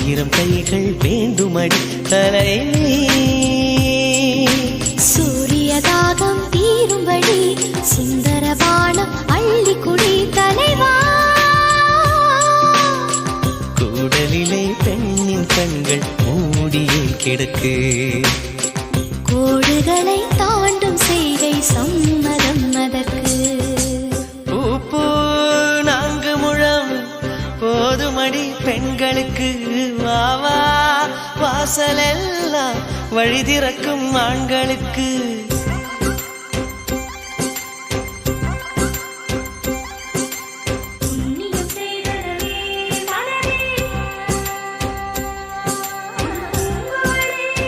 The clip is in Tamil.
ஆயிரம் கைகள் வேண்டுமடி தலைவி. சூரியதாகம் தீரும்படி சுந்தர பானம் அள்ளி குடி தலைவா. கூடலிலே பெண்ணின் கண்கள் மூடியே கிடக்கு. கோடுகளை தாண்டும் செய்கை சம்மதம் அதற்கு. பூ நான்கு முழம் போதுமடி பெண்களுக்கு. வாவா வாசலெல்லாம் வழி திறக்கும் ஆண்களுக்கு.